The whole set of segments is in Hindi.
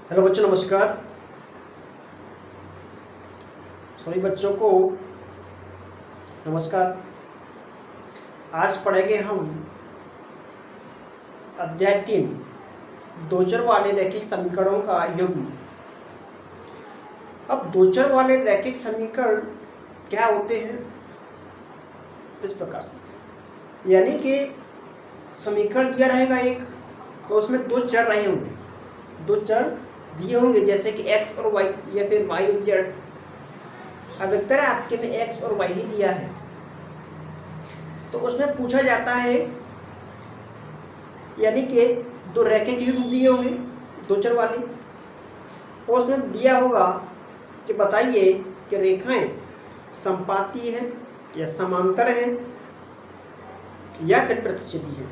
हेलो बच्चों, नमस्कार। सभी बच्चों को नमस्कार। आज पढ़ेंगे हम अध्याय 3 दो चर वाले रैखिक समीकरणों का युग्म। अब दो चर वाले रैखिक समीकरण क्या होते हैं? इस प्रकार से, यानी कि समीकरण दिया रहेगा एक, तो उसमें दो चर रहे होंगे, दो चर दिए होंगे, जैसे कि x और y या फिर y और z। अधिकतर आपके में x और y ही दिया है, तो उसमें पूछा जाता है, यानी कि दो रैखिक युग्म दिए होंगे दो चर वाले, और उसमें दिया होगा कि बताइए कि रेखाएं संपाती हैं या समांतर हैं या फिर प्रतिच्छेदी हैं।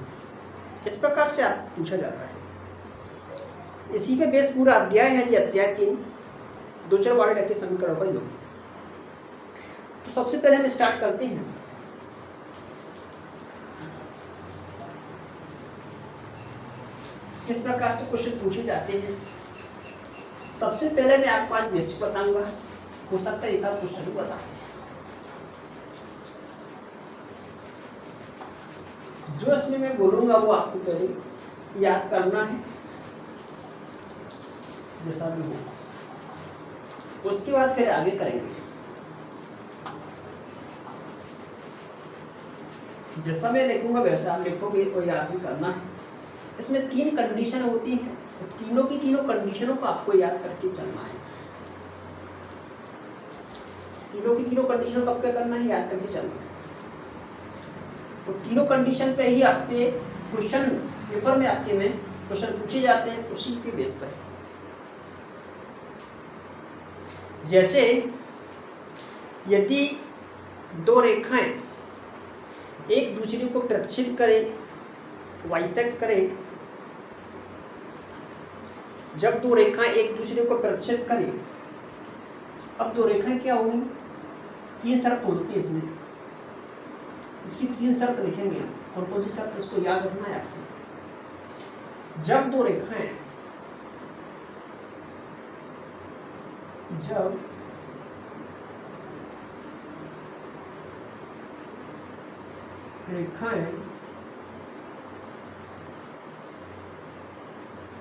इस प्रकार से आपको पूछा जाता है। इसी पे बेस पूरा अध्याय है, ये अध्याय 3 दो चर वाले रैखिक समीकरणों का युग्म। तो सबसे पहले हम स्टार्ट करते हैं। किस प्रकार से क्वेश्चन पूछे जाते हैं। सबसे पहले मैं आपको आज बेसिक बताऊंगा, हो सकता है एक आध क्वेश्चन भी बता दें। जो इसमें मैं बोलूंगा वो आपको पहले याद करना है, जैसा भी हो, उसके बाद फिर आगे करेंगे। जैसा मैं लिखूंगा वैसा आप लिखोगे और याद भी करना है। इसमें 3 कंडीशन होती हैं, तो तीनों की तीनों कंडीशनों को आपको याद करके चलना है। तीनों की तीनों कंडीशनों को आपको करना है, याद करके चलना है। तो तीनों कंडीशन पे ही आपके क्वेश्चन पेपर में आपके में क्वेश्चन पूछे जाते हैं, उसी के बेस पर। जैसे यदि दो रेखाएं एक दूसरे को प्रतिच्छेद करें, बाइसेक्ट करें, जब दो रेखाएं एक दूसरे को प्रतिच्छेद करें, अब दो रेखाएं क्या होंगी? 3 शर्त होती है इसमें। इसकी 3 शर्त लिखेंगे हम। कौन कौन सी शर्त, इसको याद रखना है आपको। जब दो रेखाएं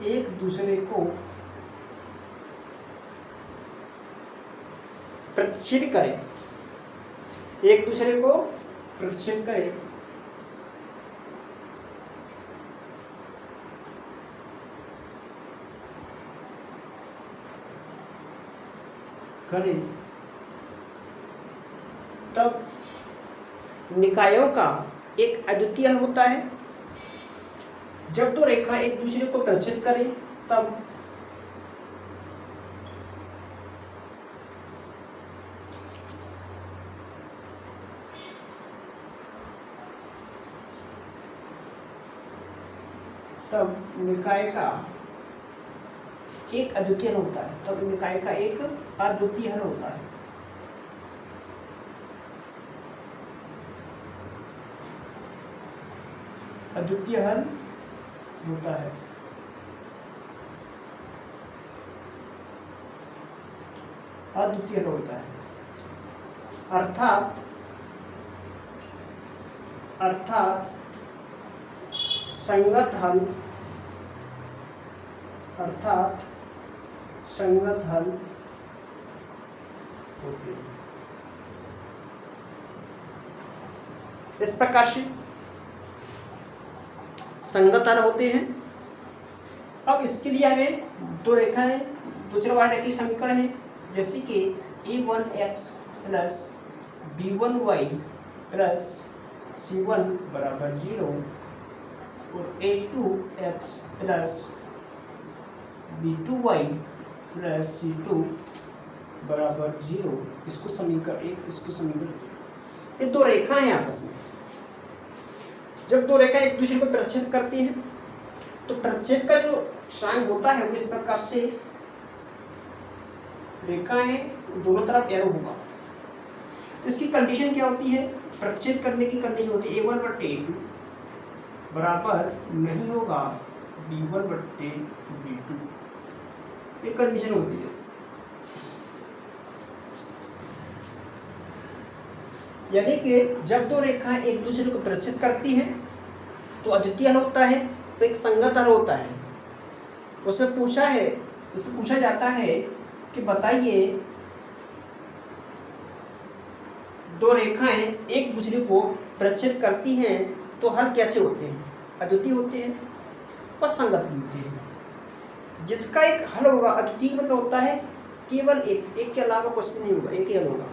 एक दूसरे को प्रतिच्छेद करें, एक दूसरे को प्रतिच्छेद करें, तब निकायों का एक अद्वितीय हल होता है। जब दो रेखा एक दूसरे को प्रतिच्छेद करें तब निकाय का एक अद्वितीय हल होता है। तब निकाय का एक अद्वितीय हल होता है। अद्वितीय हल होता है। अद्वितीय हल होता है अर्थात संगत हल होते हैं। इस प्रकार से संगत हल होते हैं। अब इसके लिए हमें दो रेखाएं, दो चर वाले रैखिक समीकरण है, जैसे कि a1x plus b1y plus c1 बराबर 0 और a2x plus b2y plus c2 बराबर 0। इसको समीकरण 1, इसको समीकरण 2। ये दो रेखाएं हैं आपस में। जब दो रेखाएं एक दूसरे को प्रतिच्छेद करती हैं तो प्रतिच्छेद का जो साइन होता है वो इस प्रकार से, रेखाएं दोनों तरफ एरो होगा। इसकी कंडीशन क्या होती है? प्रतिच्छेद करने की कंडीशन होती है a1 बटे a2 बराबर नहीं होगा b1 बटे b2। एक कंडीशन होती है। यानी कि जब दो रेखाएं एक दूसरे को प्रतिच्छेद करती हैं तो अद्वितीय हल होता है, तो एक संगत हल होता है। उसमें पूछा जाता है कि बताइए दो रेखाएं एक दूसरे को प्रतिच्छेद करती हैं तो हल कैसे होते हैं? अद्वितीय होते हैं और संगत भी होते हैं। जिसका एक हल होगा, अद्वितीय मतलब होता है केवल एक के अलावा कुछ भी नहीं होगा, एक ही हल होगा।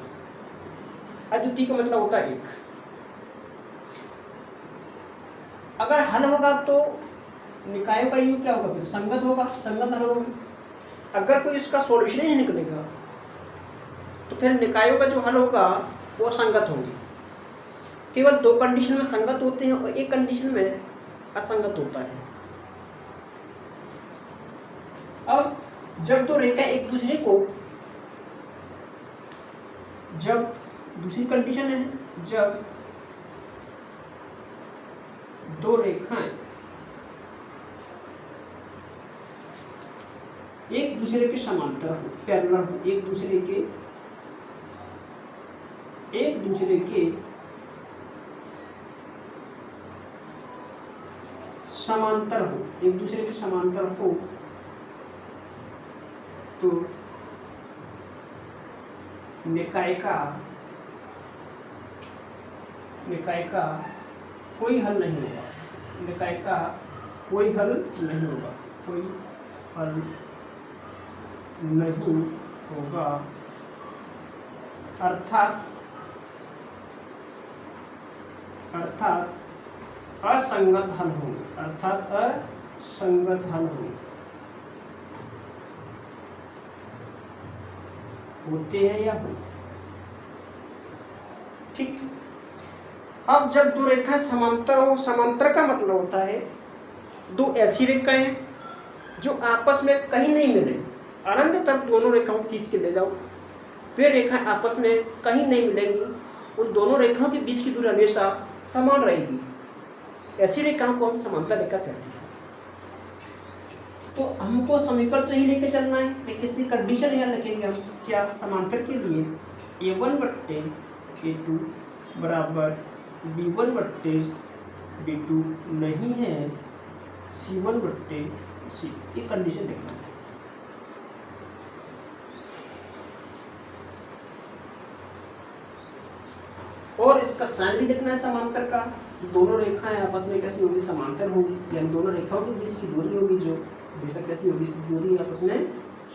अद्वितीय का मतलब होता है एक। अगर हल होगा तो निकायों का योग क्या होगा? फिर संगत होगा, संगत हल होगा। अगर कोई इसका सॉल्यूशन ही नहीं निकलेगा तो फिर निकायों का जो हल होगा वो संगत होंगे। केवल दो कंडीशन में संगत होते हैं और एक कंडीशन में असंगत होता है। अब जब दो रेखा एक दूसरे को, जब दूसरी कंडीशन है, जब दो रेखाएं एक दूसरे के समांतर हो, पैरेलल हो, एक दूसरे के समांतर हो, एक दूसरे के समांतर हो तो निकाय का कोई हल नहीं होगा। निकाय का कोई हल नहीं होगा, कोई हल नहीं होगा। अर्थात असंगत हल होंगे, अर्थात असंगत हल होते हैं या हो। ठीक। अब जब दो रेखा समांतर हो, समांतर का मतलब होता है दो ऐसी रेखाएं जो आपस में कहीं नहीं मिले, अनंत तक दोनों रेखाओं को खींच के ले जाओ, वे रेखाएं आपस में कहीं नहीं मिलेंगी, उन दोनों रेखाओं के बीच की दूरी हमेशा समान रहेगी। ऐसी रेखाओं को हम समांतर रेखा कहते हैं। तो हमको समीकरण तो ही लेके चलना है, लेकिन इसकी कंडीशन यहाँ लिखेंगे हम क्या? समांतर के लिए A1/A2 बराबर B1/B2 नहीं है C1/C। ये कंडीशन लिखना है। और इसका साइन भी लिखना है समांतर का। दोनों रेखाएं आपस में कैसी होगी? समांतर होगी, यानी दोनों रेखाओं के बीच की दूरी होगी जो हमेशा कैसी होगी? दूरी आपस में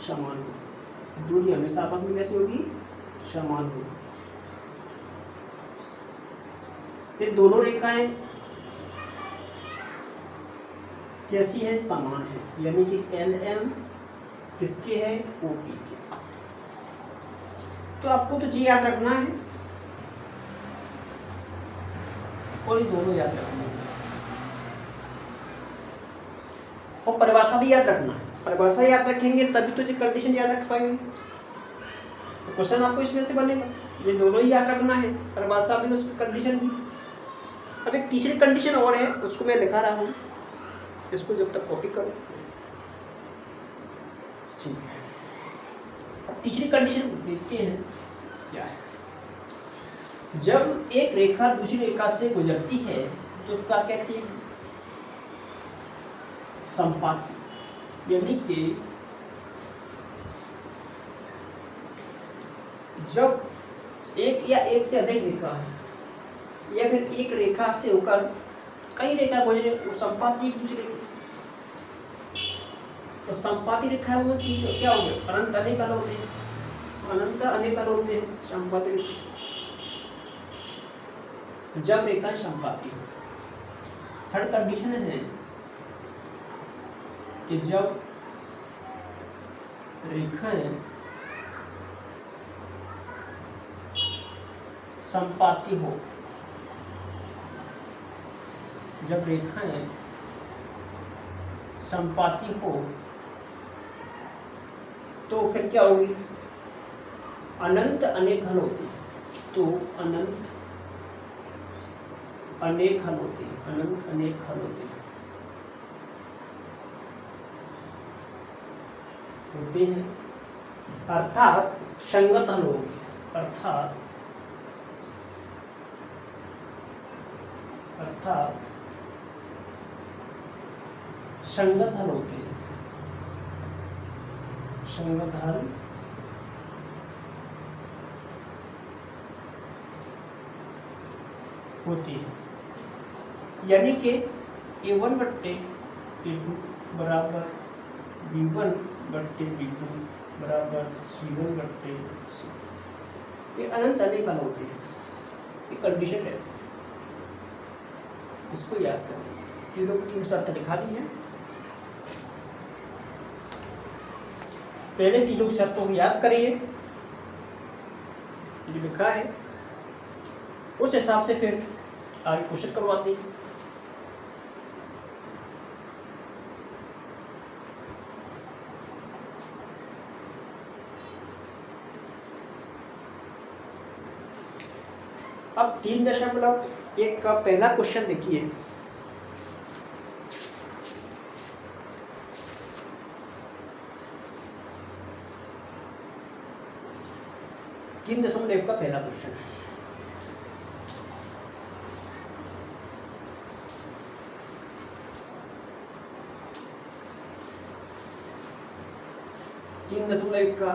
समान होगी। दूरी हमेशा आपस में कैसी होगी? समान होगी। ये दोनों रेखाएं कैसी है? समान है, यानी कि LM किसके है? OP के। तो आपको तो जी याद रखना है और दोनों याद रखना है और परिभाषा भी याद रखना है। परिभाषा याद रखेंगे तभी तो जो कंडीशन याद रख पाएंगे। तो क्वेश्चन आपको इसमें से बनेगा, ये दोनों ही याद रखना है, परिभाषा भी उसकी कंडीशन भी। अब एक तीसरी कंडीशन और है, उसको मैं लिखा रहा हूँ, इसको जब तक कॉपी करो। ठीक है, अब तीसरी कंडीशन देखते हैं क्या है। जब एक रेखा दूसरी रेखा से गुजरती है तो उसका कहते हैं संपाती। यानी कि जब एक या एक से अधिक रेखा है या फिर एक रेखा से होकर कई रेखा गुजरे, वो संपाती एक दूसरे की। तो संपाती रेखा है वो क्या हो गए? अनंत अनेक हल होते हैं, अनंत अनेक हल होते हैं संपाती रेखा। जब रेखा संपाती हो। थर्ड कंडीशन है कि जब रेखाएं संपाती हो, जब रेखाएं संपाती हो तो फिर क्या होगी? अनंत अनेक हल होती है। तो अनंत अनेक हल होते हैं, अनंत अनेक हल होते हैं, अर्थात संगत हल होगी, अर्थात संगत हल होते हैं, संगत हल होती है। यानी कि A1 बट्टे A2 बराबर B1 बट्टे B2 बराबर C1 बट्टे C। ये अनंत अनेक हल होते हैं, ये कंडीशन है, इसको याद करें। तीनों की तीन शर्त दिखा दी है, पहले तीनों शर्तों को याद करिए जो लिखा है, उस हिसाब से फिर आगे क्वेश्चन करवाते हैं। अब 3.1 का पहला क्वेश्चन देखिए। तीन दशमलव का पहला क्वेश्चन है। तीन दशमलव का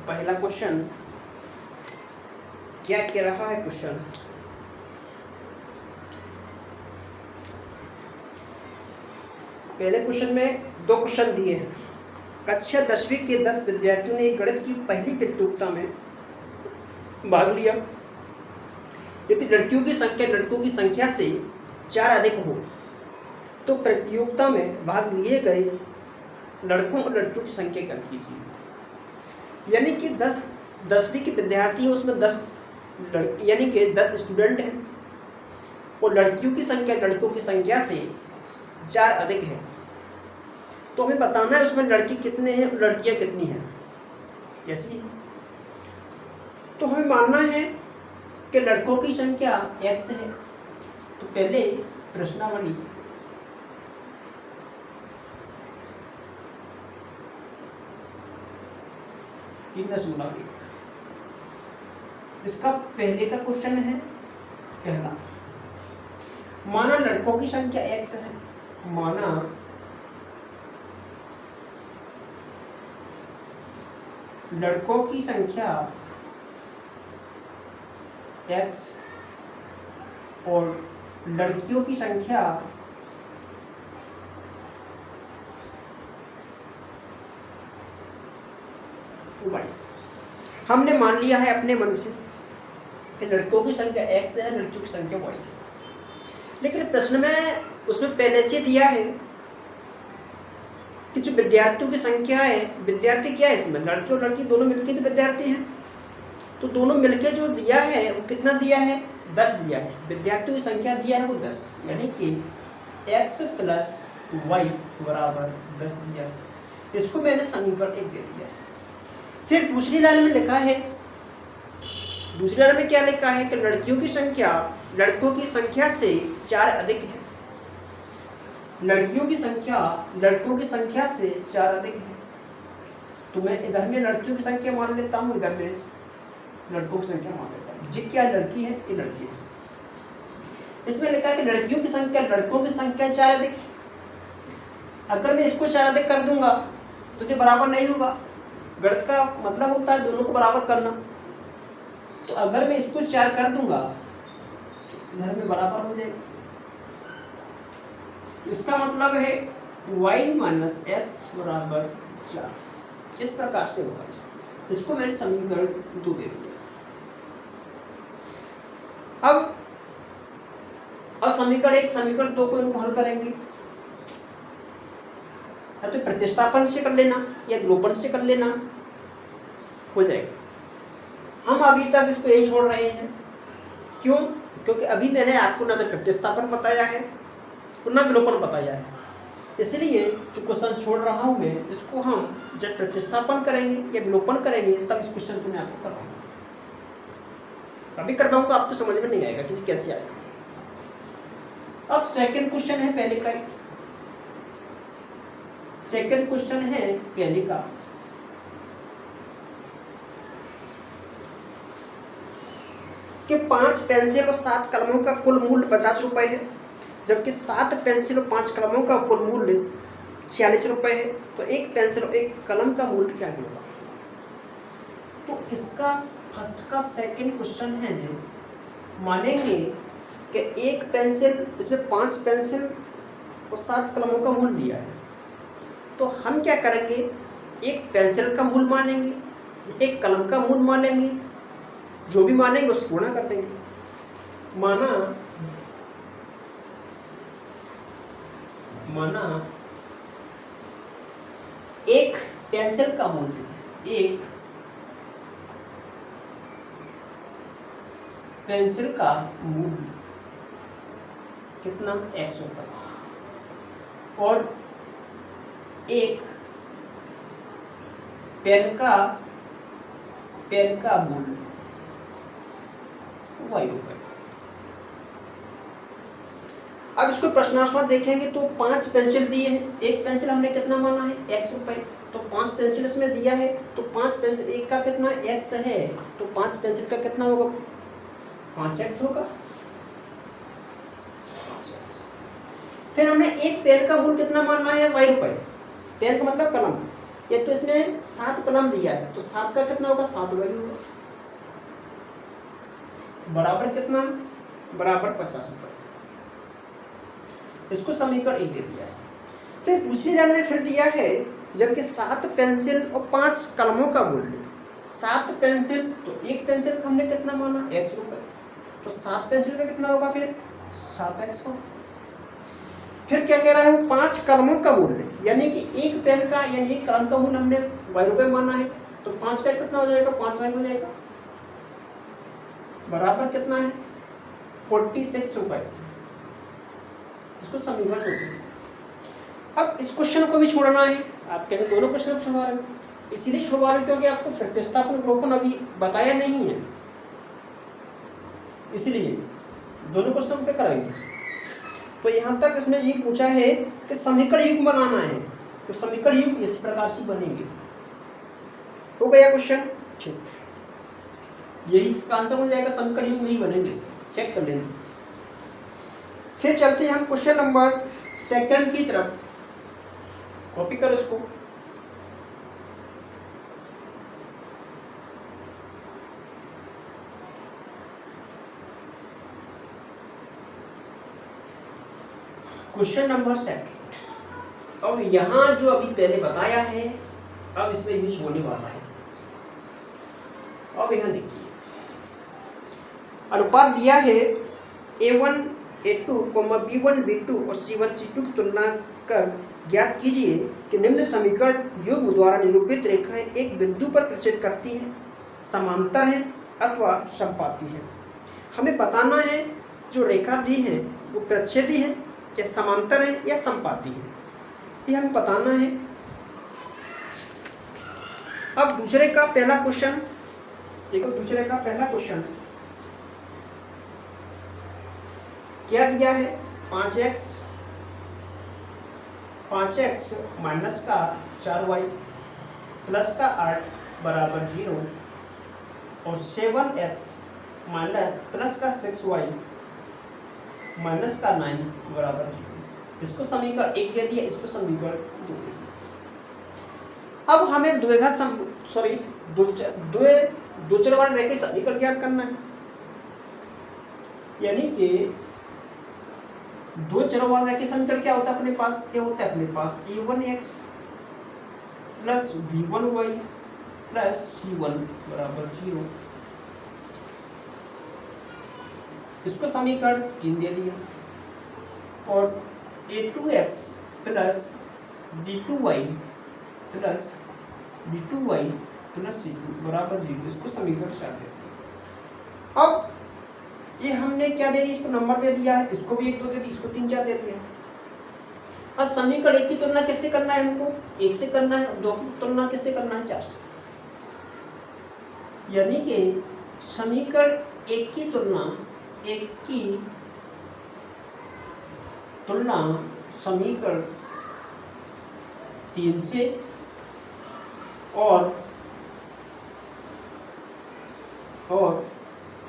पहला क्वेश्चन क्या कह रहा है क्वेश्चन? पहले क्वेश्चन में दो क्वेश्चन दिए हैं। कक्षा 10वीं के 10 विद्यार्थियों ने गणित की पहली प्रतियोगिता में भाग लिया। यदि लड़कियों की संख्या लड़कों की संख्या से 4 अधिक हो तो प्रतियोगिता में भाग लिए गए लड़कों और लड़कियों की संख्या क्या कीजिए। यानी कि 10वीं के विद्यार्थी हैं, उसमें 10 यानी कि 10 स्टूडेंट हैं और लड़कियों की संख्या लड़कों की संख्या से 4 अधिक है, तो हमें बताना है उसमें लड़के कितने हैं और लड़कियां कितनी हैं। कैसी है? तो हमें मानना है कि लड़कों की संख्या x है। तो पहले प्रश्नावली इसका पहले का क्वेश्चन है पहला, माना लड़कों की संख्या x है, माना लड़कों की संख्या x और लड़कियों की संख्या y। हमने मान लिया है अपने मन से कि लड़कों की संख्या x है, लड़कियों की संख्या y है। लेकिन प्रश्न में उसमें पहले से दिया है कि जो विद्यार्थियों की संख्या है, विद्यार्थी क्या है इसमें, लड़के और लड़की दोनों मिलकर तो विद्यार्थी हैं। तो दोनों मिलके जो दिया है वो कितना दिया है, 10 दिया है। विद्यार्थियों की संख्या दिया है वो 10, यानी कि x प्लस वाई बराबर 10 दिया है। इसको मैंने समीकरण 1 दे दिया है। फिर दूसरी लाइन में लिखा है, दूसरी लाइन में क्या लिखा है कि लड़कियों की संख्या लड़कों की संख्या से 4 अधिक है। लड़कियों की संख्या लड़कों की संख्या से 4 अधिक है। तो मैं इधर में लड़कियों की संख्या मान लेता हूँ, इधर में लड़कों की संख्या मान लेता हूँ। जी क्या लड़की है, ये लड़की है। इसमें लिखा है कि लड़कियों की संख्या लड़कों की संख्या 4 अधिक है। अगर मैं इसको 4 अधिक कर दूंगा तो ये बराबर नहीं होगा। गणित का मतलब होता है दोनों को बराबर करना। तो अगर मैं इसको 4 कर दूंगा तो इधर में बराबर हो जाएगा। इसका मतलब है y माइनस एक्स बराबर 4। इस प्रकार से होगा। इसको मैंने समीकरण 2 दे दिया। अब समीकरण 1 समीकरण 2 को इनको हल करेंगे, या तो प्रतिस्थापन से कर लेना या विलोपन से कर लेना, हो जाएगा। हम अभी तक इसको यही छोड़ रहे हैं। क्यों? क्योंकि अभी मैंने आपको ना तो प्रतिस्थापन बताया है और ना विलोपन बताया है। इसलिए जो क्वेश्चन छोड़ रहा हूं मैं, इसको हम जब प्रतिस्थापन करेंगे या विलोपन करेंगे तब इस क्वेश्चन को मैं आपको करवाऊंगा। अभी करवाऊंगा, आपको समझ में नहीं आएगा कि कैसे आएगा। अब सेकंड क्वेश्चन है पहले का, सेकंड क्वेश्चन है पहले का। कि 5 पेंसिल और 7 कलमों का कुल मूल्य 50 रुपये है, जबकि 7 पेंसिल और 5 कलमों का कुल मूल्य 46 रुपये है, तो एक पेंसिल और एक कलम का मूल्य क्या होगा? तो इसका फर्स्ट का सेकंड क्वेश्चन है, मानेंगे कि एक पेंसिल, इसमें 5 पेंसिल और 7 कलमों का मूल्य दिया है, तो हम क्या करेंगे, एक पेंसिल का मूल्य मानेंगे, एक कलम का मूल्य मानेंगे, जो भी मानेंगे उसको गुणा कर देंगे। माना एक पेंसिल का मूल्य, एक पेंसिल का मूल्य कितना, 100 रुपये, और एक पेन का मूल्य 1 रुपये। अब इसको प्रश्नानुसार देखेंगे तो 5 पेंसिल दिए हैं, एक पेंसिल हमने कितना माना है, 100 रुपये, तो 5 पेंसिल इसमें दिया है, तो 5 पेंसिल, एक का कितना x है, तो 5 पेंसिल का कितना होगा, 5x होगा। फिर हमने एक पेन का मूल्य कितना मानना है, 1 रुपये, पेन का मतलब कलम, ये तो इसमें 7 कलम दिया है, तो 7 का कितना होगा, 7 रुपये होगा, बराबर कितना, बराबर 50 रुपये। इसको समीकरण 1 दे दिया है। फिर दूसरी लाइन में फिर दिया है, जबकि 7 पेंसिल और 5 कलमों का मूल्य, 7 पेंसिल, तो एक पेंसिल का हमने कितना माना, 100 रुपये, तो 7 पेंसिल का कितना होगा, फिर 7x होगा। फिर क्या कह रहा है, 5 कलमों का मूल्य, यानी कि एक पेन का यानी एक कलम का मूल्य हमने 1 रुपये माना है, तो 5 का कितना हो जाएगा, 5y हो जाएगा, बराबर कितना है, 46 रुपये। इसको समीकरण होते हैं। अब इस क्वेश्चन को भी छोड़ना है, आप कहेंगे दोनों क्वेश्चन को छुड़वा रहे हैं, इसीलिए छुड़वा रहे हैं क्योंकि आपको प्रतिस्थापन विलोपन अभी बताया नहीं है, इसलिए दोनों क्वेश्चन पे कराएंगे। तो यहाँ तक इसमें ये पूछा है कि समीकरण युग्म बनाना है, तो समीकरण युग्म इस प्रकार से बनेंगे। हो गया क्वेश्चन, ठीक, यही इसका आंसर हो जाएगा, समीकरण युग्म नहीं बनेंगे, चेक कर लेंगे। फिर चलते हैं हम क्वेश्चन नंबर 2 की तरफ, कॉपी करो इसको। क्वेश्चन नंबर 2, अब यहाँ जो अभी पहले बताया है, अब इसमें यूज होने वाला है। अब यहाँ देखिए, अनुपात दिया है A1 A2, B1 B2 और C1 C2 की तुलना कर ज्ञात कीजिए कि निम्न समीकरण युग्म द्वारा निरूपित रेखाएं एक बिंदु पर प्रक्षेप करती हैं, समांतर है अथवा समपाती है। हमें बताना है जो रेखा दी है वो प्रच्छेदी है या समांतर है या समपाती है, ये हमें बताना है। अब दूसरे का पहला क्वेश्चन देखो, दूसरे का पहला क्वेश्चन क्या दिया है, 5x माइनस का 4y प्लस का 8 बराबर 0 और 7x माइनस प्लस का 6y माइनस का 9 बराबर 0। इसको समीकरण 1 दे दिया, इसको समीकरण 2 दे दिया। अब हमें दो चर वाले रेखा समीकरण ज्ञात करना है, यानी कि दो चरों वाला रेखीय समीकरण क्या होता है अपने पास, क्या होता है अपने पास, a1x plus b1y plus c1 बराबर 0। इसको समीकरण 3 दे दिया, और a2x plus b2y plus c2 बराबर 0, इसको समीकरण 4 दे दिया। अब ये हमने क्या दे दिया, इसको नंबर दे दिया है, इसको भी 1 2 दे दिया, इसको 3 4 दे दिया। अब समीकरण 1 की तुलना किससे करना है, हमको 1 से करना है, 2 की तुलना किससे करना है, 4 से। यानी कि समीकरण 1 की तुलना समीकरण 3 से और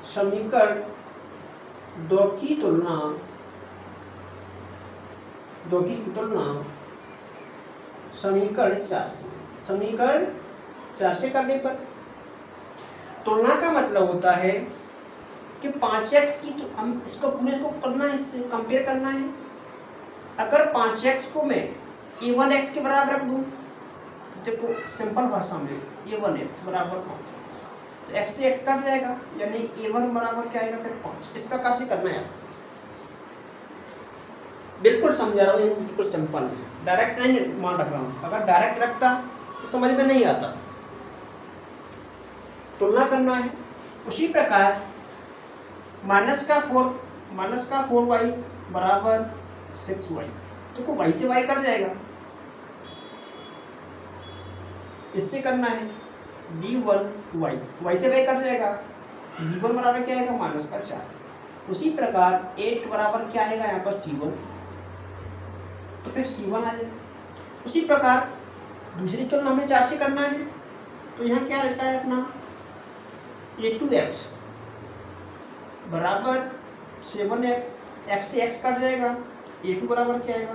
समीकरण दो की तुलना समीकरण 4 से करने पर, तुलना का मतलब होता है कि 5x की तो हम इसको पूरे को करना है, इससे कंपेयर करना है। अगर 5x को मैं a1x के बराबर रख दूं, देखो सिंपल भाषा में a1x बराबर 5x, तो x से x कट जाएगा, यानी a1 बराबर क्या आएगा फिर 5। इस प्रकार से करना है, बिल्कुल समझा रहा हूँ, बिल्कुल सिंपल है, डायरेक्ट नहीं मान रख रहा हूँ। अगर डायरेक्ट रखता तो समझ में नहीं आता, तुलना करना है। उसी प्रकार माइनस का 4y बराबर 6y, तो y से y कट जाएगा, इससे करना है b1y, y से y कट जाएगा, b1 बराबर क्या आएगा माइनस का 4। उसी प्रकार 8 बराबर क्या आएगा यहाँ पर c1, तो फिर c1 आ जाएगा। उसी प्रकार दूसरी तुलना हमें 4 से करना है, तो यहाँ क्या रहता है अपना a2x बराबर 7x, x से x कट जाएगा, a2 बराबर क्या आएगा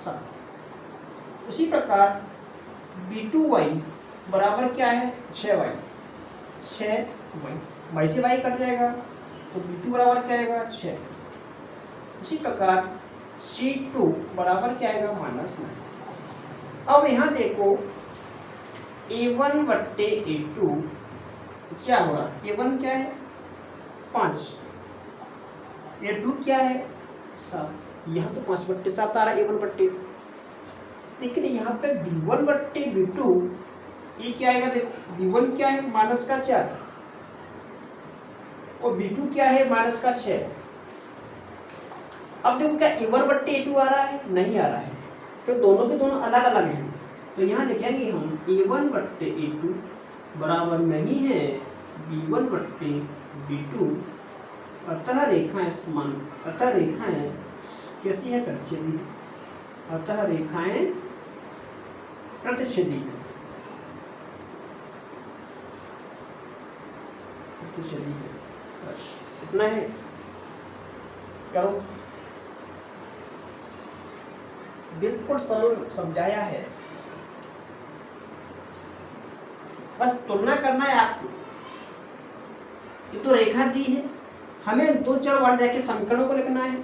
7। उसी प्रकार b2y बराबर क्या है 6y, y से y कट जाएगा, तो b2 बराबर क्या आएगा 6। उसी प्रकार c2 बराबर क्या आएगा -9। अब यहाँ देखो a1 बट्टे a2 क्या होगा, a1 क्या है 5, a2 क्या है 7, यहाँ तो 5 बट्टे 7 आ रहा है a1 बट्टे, लेकिन यहाँ पे b1 बट्टे b2 ये क्या आएगा, देखो b1 क्या है माइनस का 4 और b2 क्या है माइनस का 6। अब देखो क्या a1 बट्टे a2 आ रहा है, नहीं आ रहा है, तो दोनों के दोनों अलग अलग हैं, तो यहाँ लिखेंगे हम a1 बट्टे a2 बराबर नहीं है b1 बट्टे b2, अतः रेखाएं समान, अतः रेखाएं कैसी है प्रतिच्छेदी, अतः रेखाएं प्रतिच्छेदी है, प्रतिच्छेदी है। बस इतना है, करो, बिल्कुल सरल समझाया है, बस तुलना करना है आपको। ये तो रेखा दी है, हमें दो चर वाले के समीकरणों को लिखना है,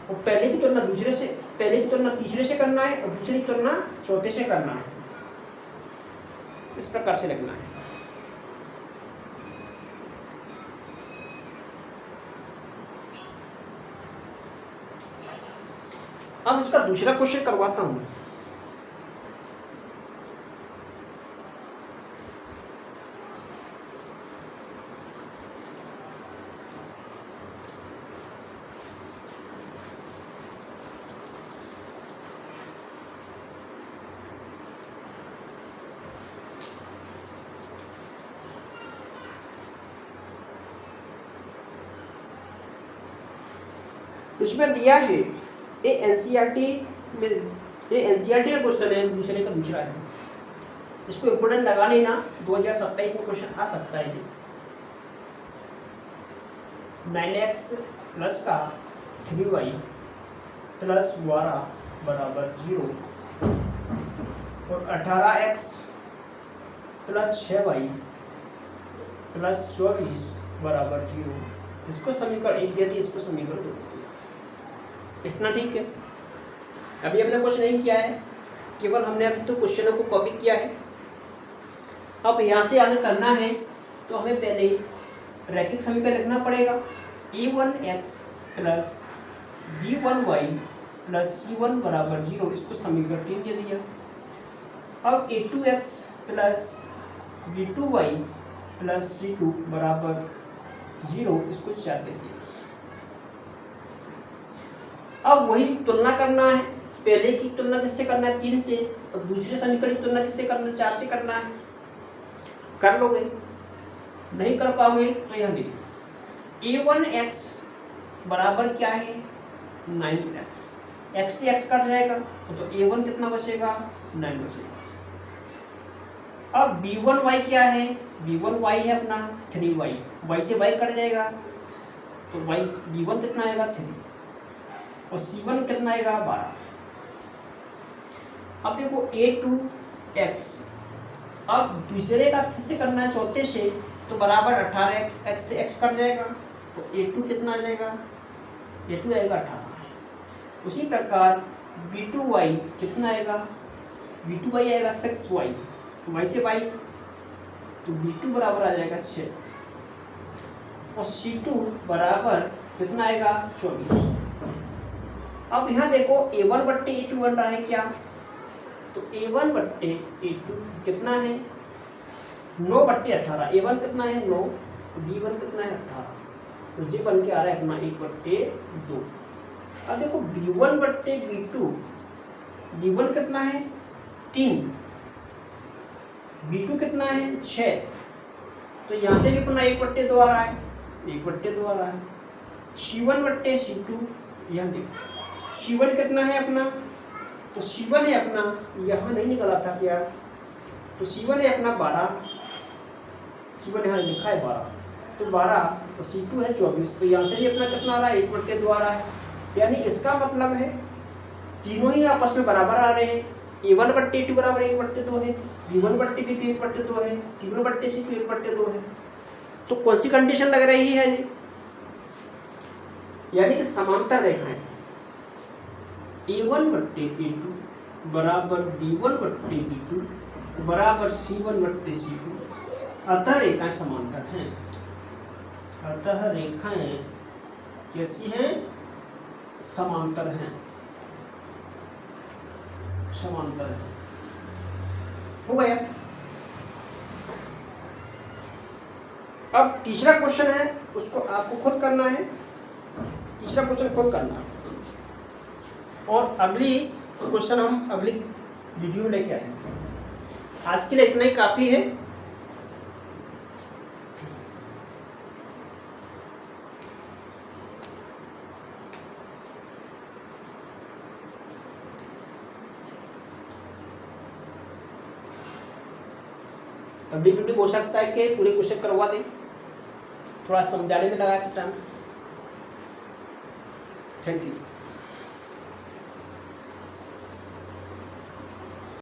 और पहले की तुलना तीसरे से करना है, और दूसरी तुलना चौथे से करना है, इस प्रकार से लिखना है। अब इसका दूसरा क्वेश्चन करवाता हूं। उसमें दिया है ये एनसीईआरटी का क्वेश्चन है, दूसरे का दूसरा है, इसको इम्पोर्टेंट लगा लेना, 2027 में क्वेश्चन आ सकता है। 9x प्लस का 3y प्लस 12 बराबर 0 और 18x प्लस 6y प्लस 24 बराबर 0, इसको समीकरण 1 देती है, इसको समीकरण 2 देती है। इतना ठीक है। अभी हमने कुछ नहीं किया है, केवल हमने अभी तो क्वेश्चनों को कॉपी किया है। अब यहाँ से आगे करना है तो हमें पहले रैखिक समीकरण लिखना पड़ेगा, a1x plus b1y plus c1 बराबर 0, इसको समीकरण 3 दे दिया। अब a2x plus b2y plus c2 बराबर 0, इसको 4 दे दिया। अब वही तुलना करना है, पहले की तुलना किससे करना है 3 से, और दूसरे समीकरण की तुलना किससे करना है 4 से करना है। कर लोगे, नहीं कर पाओगे तो यहाँ देखिए a1x बराबर क्या है 9x, x से x कट जाएगा तो a1 कितना बचेगा 9 बचेगा। अब b1y क्या है, b1y है अपना 3y, y से y कट जाएगा तो B1 कितना आएगा 3 और C1 कितना आएगा 12। अब देखो A2x, अब दूसरे का किससे करना है, चौथे से, तो बराबर 18x, x से x कट जाएगा तो A2 कितना आ जाएगा, A2 आएगा 18। उसी प्रकार B2y कितना आएगा, B2y आएगा 6y, y से y तो B2 बराबर आ जाएगा 6 और C2 बराबर कितना आएगा 24। अब यहाँ देखो A1 बट्टे A2 बन रहा है क्या, तो A1 बट्टे A2 कितना है 9 बट्टे 18, A1 कितना है 9, B1 कितना है 18, तो ये बन के आ रहा है अपना 1 बट्टे 2। अब देखो B1 बट्टे B2, B1 कितना है 3, B2 कितना है 6, तो यहाँ से भी अपना 1 बट्टे 2 आ रहा है, 1 बट्टे 2 आ रहा है। C1 बट्टे C2, यहाँ देखो C1 कितना है अपना, तो C1 है अपना, यहाँ नहीं निकला था क्या, तो C1 है अपना 12, C1 यहाँ लिखा है 12, तो 12 और C2 है 24, तो यहाँ से भी अपना कितना आ रहा है 1 बट्टे 2 आ रहा है। यानी इसका मतलब है तीनों ही आपस में बराबर आ रहे हैं, A1 बट्टे A2 बराबर 1 बट्टे 2 है, B1 बट्टे B2 1 बट्टे 2 है, C1 बट्टे C2 1 बट्टे 2 है। तो कौन सी कंडीशन लग रही है जी, यानी कि समांतर रेखाएं A1 बट्टे A2 बराबर B1 बट्टे B2 बराबर C1 बट्टे C2, अतः रेखाएं समांतर हैं। अतः रेखाएं कैसी हैं, समांतर हैं, समांतर हैं। हो गया। अब तीसरा क्वेश्चन है, उसको आपको खुद करना है, तीसरा क्वेश्चन खुद करना है और अगली क्वेश्चन हम अगली वीडियो में लेके आएंगे। आज के लिए इतना ही काफी है। अगली वीडियो हो सकता है कि पूरे क्वेश्चन करवा दें, थोड़ा समझाने में लगा के टाइम। Thank you.